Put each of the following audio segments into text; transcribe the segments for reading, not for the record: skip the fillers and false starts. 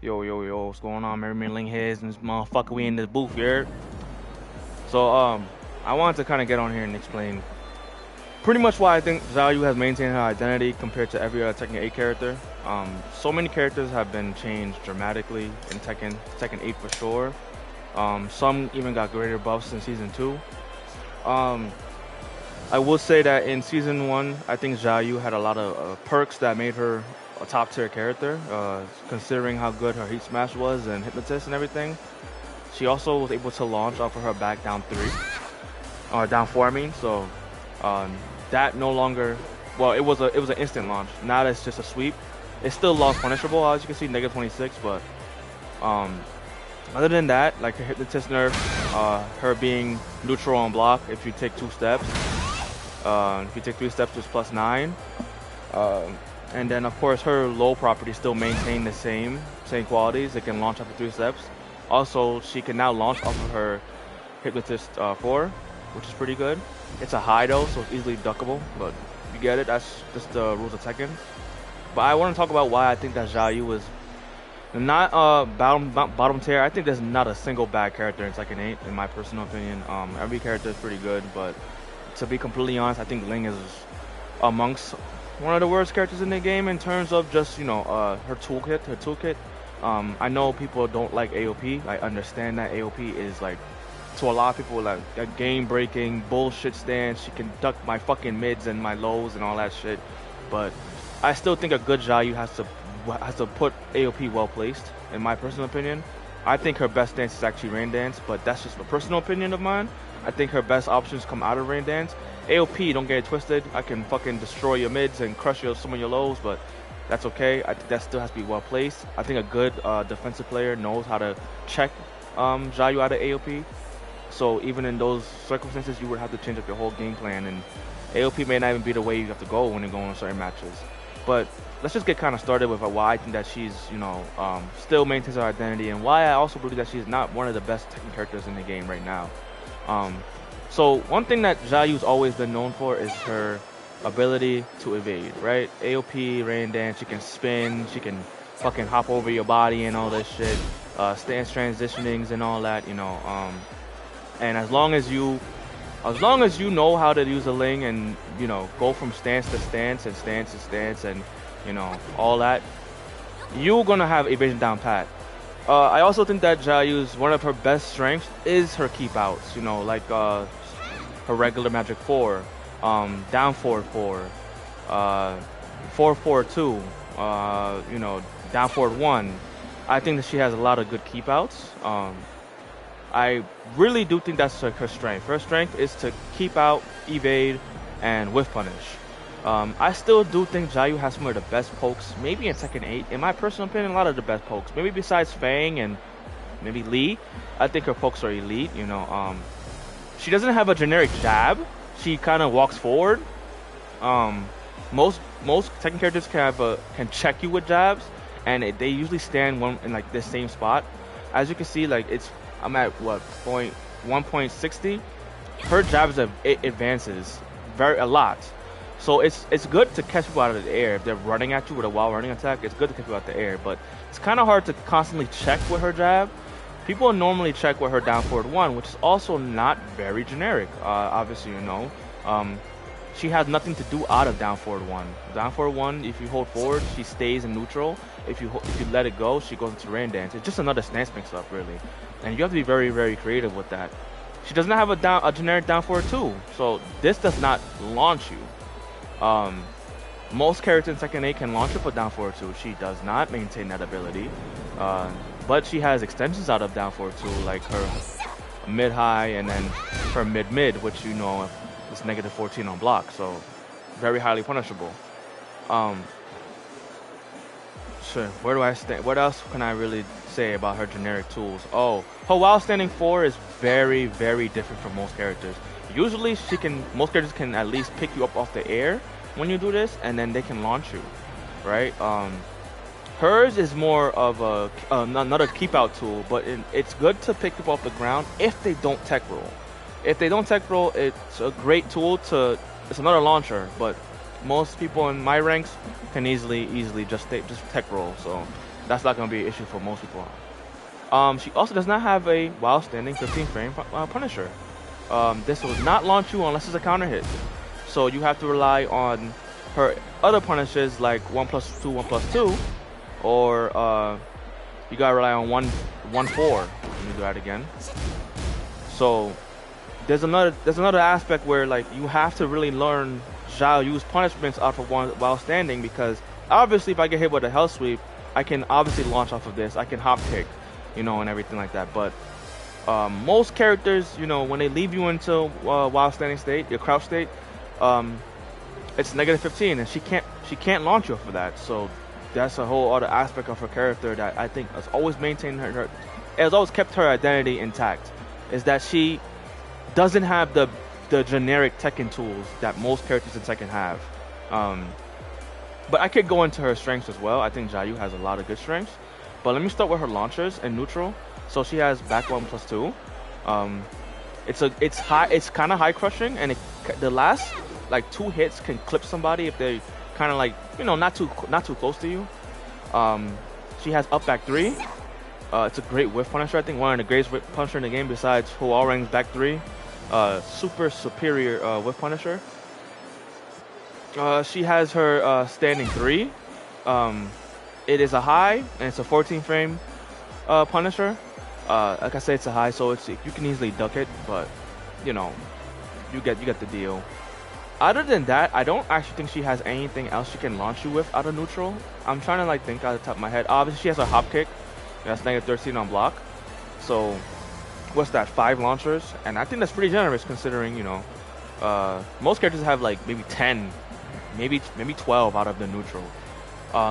Yo, what's going on? Mary Ling heads and this motherfucker. We in the booth here. So, I wanted to kind of get on here and explain pretty much why I think Xiaoyu has maintained her identity compared to every other Tekken 8 character. So many characters have been changed dramatically in Tekken 8 for sure. Some even got greater buffs in Season 2. I will say that in Season 1, I think Xiaoyu had a lot of perks that made her a top tier character, considering how good her Heat Smash was and Hypnotist and everything. She also was able to launch off of her back down 3, or down 4 I mean, so that no longer, well, it was an instant launch. Now it's just a sweep. It's still loss punishable, as you can see, -26, but other than that, like her Hypnotist nerf, her being neutral on block if you take 2 steps, if you take 3 steps it's +9, and then of course her low properties still maintain the same qualities. It can launch after 3 steps. Also, she can now launch off of her Hypnotist 4, which is pretty good. It's a high though, so it's easily duckable, but you get it. That's just the rules of Tekken. But I want to talk about why I think that Xiaoyu is not bottom tier. I think there's not a single bad character in Tekken 8, in my personal opinion. Every character is pretty good, but to be completely honest, I think Ling is amongst one of the worst characters in the game in terms of just, you know, her toolkit. I know people don't like AOP. I understand that AOP is like, to a lot of people, like a game-breaking bullshit stance. She can duck my fucking mids and my lows and all that shit. But I still think a good Xiaoyu has to put AOP well placed, in my personal opinion. I think her best dance is actually Rain Dance, but that's just a personal opinion of mine. I think her best options come out of Rain Dance. AOP, don't get it twisted. I can fucking destroy your mids and crush some of your lows, but that's okay. I think that still has to be well placed. I think a good defensive player knows how to check Xiaoyu out of AOP. So even in those circumstances, you would have to change up your whole game plan, and AOP may not even be the way you have to go when you go on certain matches. But let's just get kind of started with why I think that she's, you know, still maintains her identity, and why I also believe that she's not one of the best Tekken characters in the game right now. So one thing that Xiaoyu's always been known for is her ability to evade, right? AOP, Rain Dance, she can spin, she can fucking hop over your body and all this shit, stance transitionings and all that, you know. And as long as you know how to use a Ling and, you know, go from stance to stance and stance to stance and, you know, all that, you're gonna have evasion down pat. I also think that Xiaoyu's one of her best strengths is her keep outs, you know, like her regular Magic 4, down 4-4, 4-4-2, you know, down 4-1. I think that she has a lot of good keep outs. I really do think that's her strength. Her strength is to keep out, evade, and whiff punish. I still do think Xiaoyu has some of the best pokes, maybe in Tekken 8. In my personal opinion, a lot of the best pokes. Maybe besides Fang and maybe Lee, I think her pokes are elite. You know, she doesn't have a generic jab. She kind of walks forward. Most Tekken characters can check you with jabs, and they usually stand in like this same spot. As you can see, like I'm at what, 1.60. Her jabs advances a lot. So it's good to catch people out of the air. If they're running at you with a wild running attack, it's good to catch people out of the air. But it's kind of hard to constantly check with her jab. People normally check with her down forward 1, which is also not very generic. Obviously, you know. She has nothing to do out of down forward 1. Down forward 1, if you hold forward, she stays in neutral. If you let it go, she goes into Rain Dance. It's just another stance mix up, really. And you have to be very, very creative with that. She does not have a generic down forward 2, so this does not launch you. Most characters in Tekken 8 can launch up a down forward 2. She does not maintain that ability. But she has extensions out of down forward 2, like her mid-high and then her mid-mid, which, you know, is -14 on block, so very highly punishable. Sure, where do I stand? What else can I really say about her generic tools? Oh, her wild standing 4 is very, very different from most characters. Usually most characters can at least pick you up off the air when you do this, and then they can launch you, right? Hers is more of not a keep out tool, but it's good to pick people off the ground if they don't tech roll. If they don't tech roll, it's a great tool it's another launcher, but most people in my ranks can easily just tech roll. So That's not going to be an issue for most people. She also does not have a while standing 15 frame Punisher. This will not launch you unless it's a counter hit. So you have to rely on her other punishes like 1+2, 1+2, or you gotta rely on 1-4. Let me do that again. So there's another aspect where like you have to really learn Xiaoyu's punishments off of one while standing, because obviously if I get hit with a hell sweep, I can obviously launch off of this. I can hop kick, you know, and everything like that. But most characters, you know, when they leave you into while standing state, your crouch state, it's -15, and she can't launch you off of that. So that's a whole other aspect of her character that I think has always maintained her has always kept her identity intact, is that she doesn't have the generic Tekken tools that most characters in Tekken have. But I could go into her strengths as well. I think Xiaoyu has a lot of good strengths. But let me start with her launchers and neutral. So she has back 1+2. It's kind of high crushing, and the last like 2 hits can clip somebody if they kind of like, you know, not too close to you. She has up back 3. It's a great whiff punisher. I think one of the greatest whiff punisher in the game besides Huarang's back 3. Super superior whiff punisher. She has her standing 3. It is a high, and it's a 14 frame punisher. Like I said, it's a high, so you can easily duck it, but you know, you get the deal. Other than that, I don't actually think she has anything else she can launch you with out of neutral. I'm trying to like think out of the top of my head. Obviously, she has a hop kick. That's -13 on block. So what's that? 5 launchers, and I think that's pretty generous considering, you know, most characters have like maybe 10, maybe 12 out of the neutral.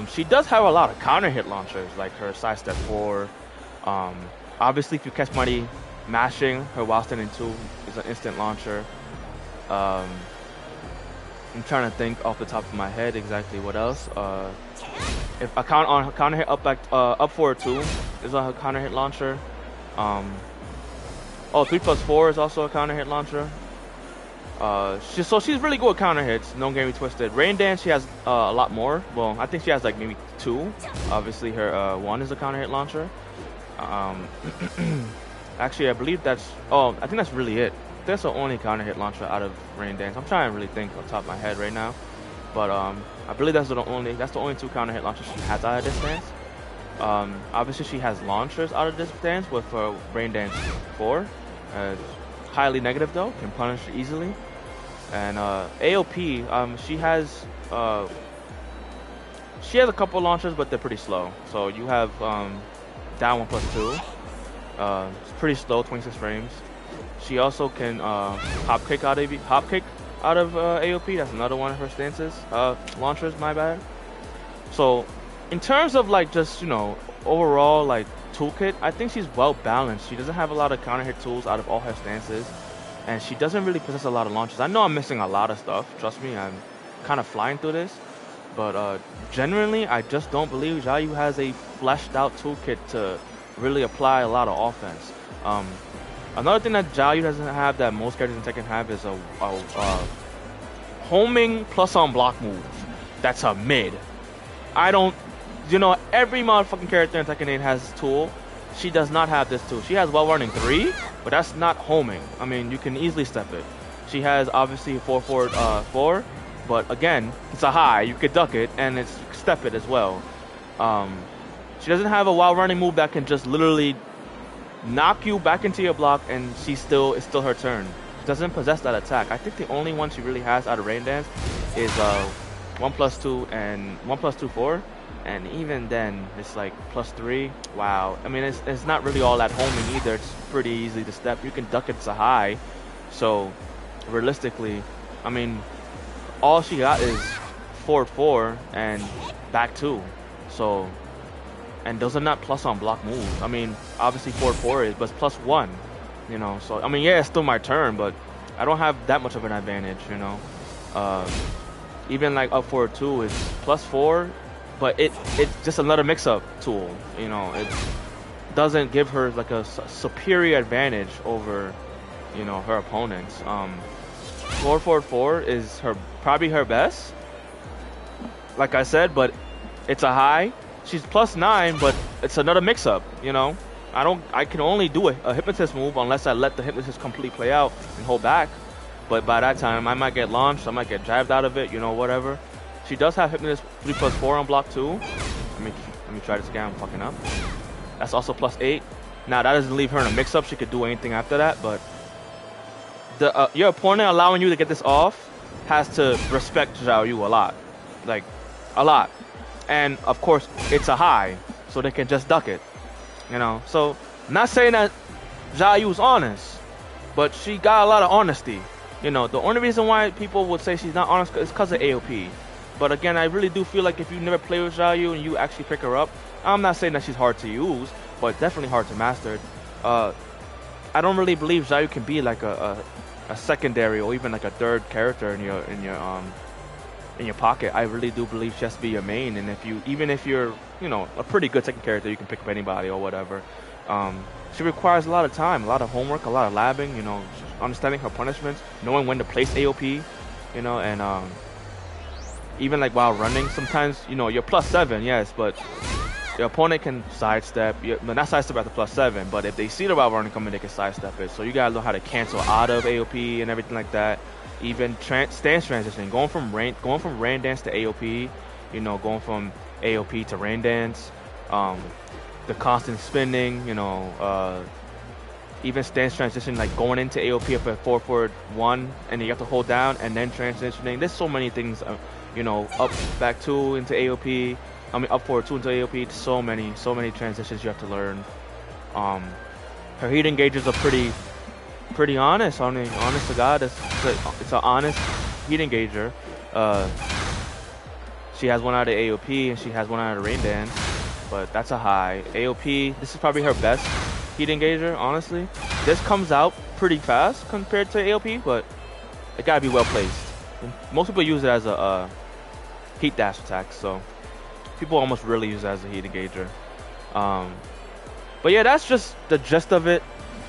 She does have a lot of counter hit launchers, like her sidestep 4. Obviously, if you catch somebody mashing, her while standing 2 is an instant launcher. I'm trying to think off the top of my head exactly what else. If a counter hit up 4-2 is a counter hit launcher. 3+4 is also a counter hit launcher. So she's really good with counter hits. Don't get me twisted. Rain Dance, she has a lot more. Well, I think she has like maybe 2. Obviously, her 1 is a counter hit launcher. Actually, I believe I think that's really it. That's the only counter hit launcher out of Rain Dance. I'm trying to really think off the top of my head right now, but I believe that's the only 2 counter hit launchers she has out of this dance. Obviously, she has launchers out of this dance with Rain Dance 4. Highly negative though, can punish easily. And AOP, she has a couple launchers, but they're pretty slow. So you have down 1+2. It's pretty slow, 26 frames. She also can hop kick out of AOP. That's another one of her stances. Launchers, my bad. So in terms of like just, you know, overall like toolkit, I think she's well balanced. She doesn't have a lot of counter hit tools out of all her stances, and she doesn't really possess a lot of launches. I know I'm missing a lot of stuff. Trust me, I'm kind of flying through this. But generally, I just don't believe Xiaoyu has a fleshed out toolkit to really apply a lot of offense. Another thing that Xiaoyu doesn't have that most characters in Tekken have is a homing plus on block move. That's a mid. You know, every motherfucking character in Tekken 8 has this tool. She does not have this tool. She has well running 3, but that's not homing. I mean, you can easily step it. She has obviously 4, but again, it's a high. You could duck it, and you can step it as well. She doesn't have a while running move that can just literally knock you back into your block, and it's still her turn. She doesn't possess that attack. I think the only one she really has out of Rain Dance is 1+2 and 1+2-4, and even then it's like +3. Wow. I mean, it's not really all that homing either. It's pretty easy to step. You can duck it, it's a high. So realistically, I mean, all she got is 4-4 and back 2. So, and those are not plus on block moves. I mean, obviously 4-4 is, but it's +1, you know. So, I mean, yeah, it's still my turn, but I don't have that much of an advantage, you know. Even like up 4-2 is +4, but it's just another mix-up tool, you know. It doesn't give her like a superior advantage over, you know, her opponents. 4-4-4 is probably her best, like I said, but it's a high. she's +9, but it's another mix-up, you know. I can only do a hypnotist move unless I let the hypnotist completely play out and hold back. But by that time, I might get launched, I might get jabbed out of it, you know, whatever. She does have hypnotist 3+4 on block 2. Let me try this again. I'm fucking up. That's also +8. Now that doesn't leave her in a mix-up. She could do anything after that, but your opponent allowing you to get this off has to respect Xiaoyu a lot, like a lot. And of course, it's a high, so they can just duck it, you know. So, not saying that Xiaoyu's honest, but she got a lot of honesty. You know, the only reason why people would say she's not honest is because of AOP. But again, I really do feel like if you never play with Xiaoyu and you actually pick her up, I'm not saying that she's hard to use, but definitely hard to master. I don't really believe Xiaoyu can be like a secondary or even like a third character in your pocket. I really do believe she has to be your main, and even if you're, you know, a pretty good second character, you can pick up anybody or whatever. She requires a lot of time, a lot of homework, a lot of labbing, you know, understanding her punishments, knowing when to place AOP, you know, and even like while running, sometimes, you know, you're +7, yes, but your opponent can sidestep, not sidestep at the +7, but if they see the while running coming, they can sidestep it. So you gotta know how to cancel out of AOP and everything like that. Even stance transitioning, going from rain dance to AOP, you know, going from AOP to rain dance, the constant spinning, you know, even stance transition, like going into AOP up at 4-4-1, and you have to hold down and then transitioning. There's so many things, you know, up back 2 into AOP. I mean, up forward 2 into AOP. So many transitions you have to learn. Her heat engages are pretty honest. I mean, honest to God, it's an honest heat engager. She has one out of AOP and she has one out of rain dance, but that's a high. AOP, this is probably her best heat engager, honestly. This comes out pretty fast compared to AOP, but it gotta be well placed. And most people use it as a heat dash attack, so people almost really use it as a heat engager. But yeah, that's just the gist of it.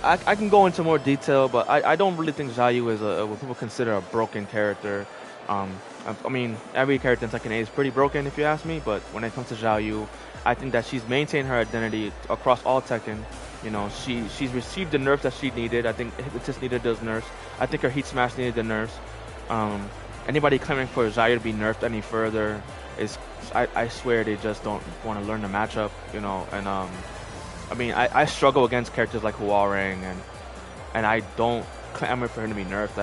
I can go into more detail, but I don't really think Xiaoyu is what people consider a broken character. I mean, every character in Tekken 8 is pretty broken if you ask me, but when it comes to Xiaoyu, I think that she's maintained her identity across all Tekken. You know, she's received the nerfs that she needed. I think Hypnotist needed those nerfs. I think her Heat Smash needed the nerfs. Anybody claiming for Xiaoyu to be nerfed any further is, I swear they just don't want to learn the matchup, you know. And I mean, I struggle against characters like Huarang, and I don't clamor for him to be nerfed.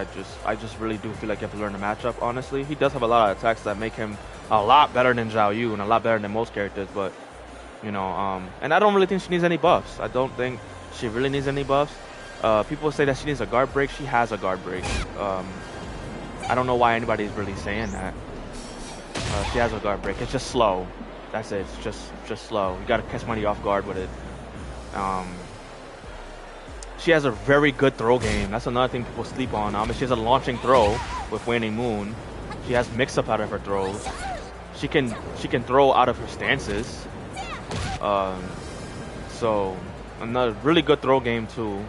I just really do feel like you have to learn the matchup, honestly. He does have a lot of attacks that make him a lot better than Xiaoyu and a lot better than most characters, but, you know, and I don't really think she needs any buffs. I don't think she really needs any buffs. People say that she needs a guard break. She has a guard break. I don't know why anybody's really saying that. She has a guard break. It's just slow. That's it. It's just slow. You gotta catch somebody off guard with it. She has a very good throw game. That's another thing people sleep on. She has a launching throw with Waning Moon. She has mix-up out of her throws. She can throw out of her stances. So another really good throw game too.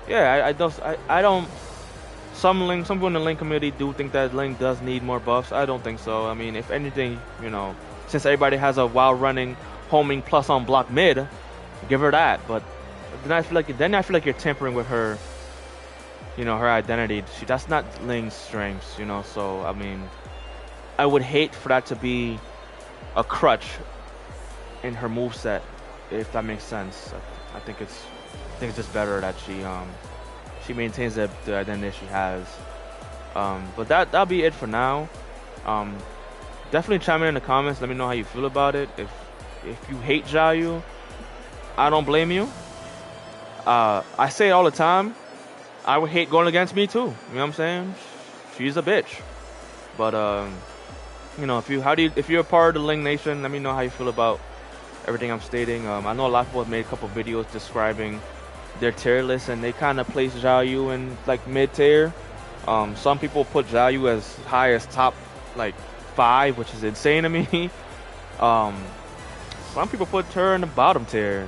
Yeah, I don't. Some people in the Ling community do think that Ling does need more buffs. I don't think so. I mean, if anything, you know, since everybody has a while running homing plus on block mid, give her that. But then I feel like you're tampering with her, you know, her identity. That's not Ling's strengths, you know. So I mean, I would hate for that to be a crutch in her moveset, if that makes sense. I think it's just better that she maintains the identity she has. But that'll be it for now. Definitely chime in the comments. Let me know how you feel about it. If you hate Xiaoyu, I don't blame you. I say it all the time. I would hate going against me too. You know what I'm saying? She's a bitch. But you know, if you're a part of the Ling Nation, let me know how you feel about everything I'm stating. I know a lot of people have made a couple videos describing their tier list, and they kind of place Xiaoyu in like mid tier. Some people put Xiaoyu as high as top like 5, which is insane to me. Some people put her in the bottom tier.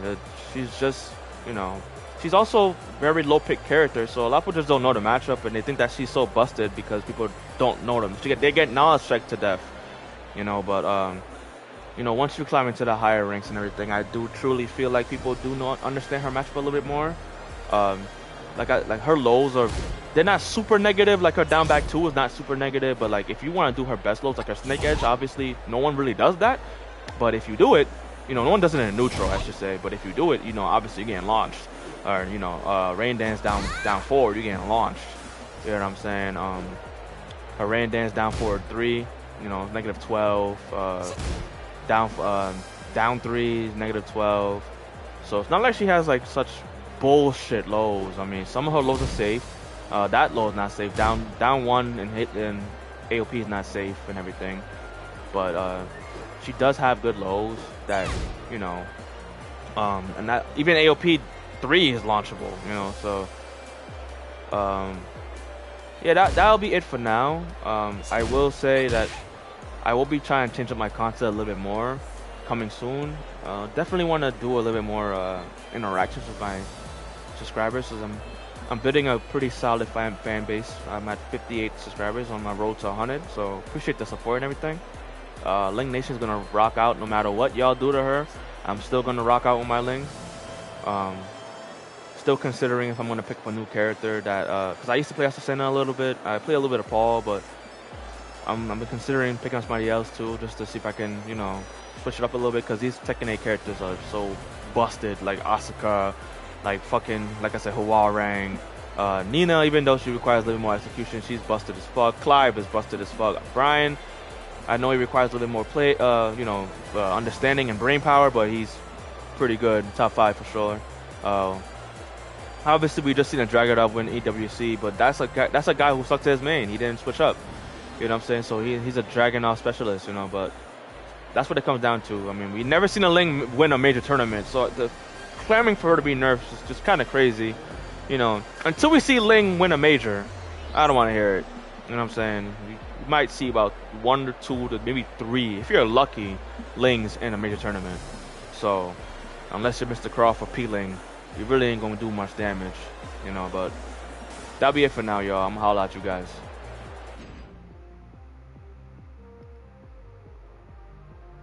She's just, you know, she's also very low pick character, so a lot of people just don't know the matchup, and they think that she's so busted because people don't know them. They get knowledge checked to death, you know. But you know, once you climb into the higher ranks and everything, I do truly feel like people do not understand her matchup a little bit more. Um, like her lows are, they're not super negative. Like her down back 2 is not super negative, but like if you want to do her best lows, like her snake edge, obviously no one really does that. But if you do it, you know, no one does it in neutral, I should say. But if you do it, you know, obviously you're getting launched. Or, you know, rain dance down forward, you're getting launched. You know what I'm saying? Her rain dance down forward 3, you know, -12. Down 3, -12. So it's not like she has like such bullshit lows. I mean, some of her lows are safe. That low is not safe. Down 1 and hit and AOP is not safe and everything. But she does have good lows that, you know, and that even AOP 3 is launchable, you know. So yeah, that'll be it for now. I will say that I will be trying to change up my content a little bit more coming soon. Definitely want to do a little bit more interactions with my subscribers, because I'm building a pretty solid fan base. I'm at 58 subscribers on my road to 100, so appreciate the support and everything. Ling Nation is gonna rock out no matter what y'all do to her. I'm still gonna rock out with my Ling. Still considering if I'm gonna pick up a new character that, because I used to play Assassina a little bit. I play a little bit of Paul, but I'm considering picking up somebody else too, just to see if I can, you know, switch it up a little bit, because these Tekken 8 characters are so busted, like Asuka, like fucking, like I said, Hwarang. Nina, even though she requires a little more execution, she's busted as fuck. Clive is busted as fuck. Brian, I know he requires a little bit more play, you know, understanding and brain power, but he's pretty good, top 5 for sure. Obviously, we just seen a Dragon up win EWC, but that's a guy who stuck to his main. He didn't switch up. You know what I'm saying? So he's a Dragon specialist, you know, but that's what it comes down to. I mean, we never seen a Ling win a major tournament, so the clamoring for her to be nerfed is just kind of crazy. You know, until we see Ling win a major, I don't want to hear it. You know what I'm saying? You might see about 1 or 2 to maybe 3, if you're lucky, Lings in a major tournament. So, unless you're Mr. Croft or P-Ling, you really ain't gonna do much damage, you know. But that'll be it for now, y'all. I'm gonna holler at you guys.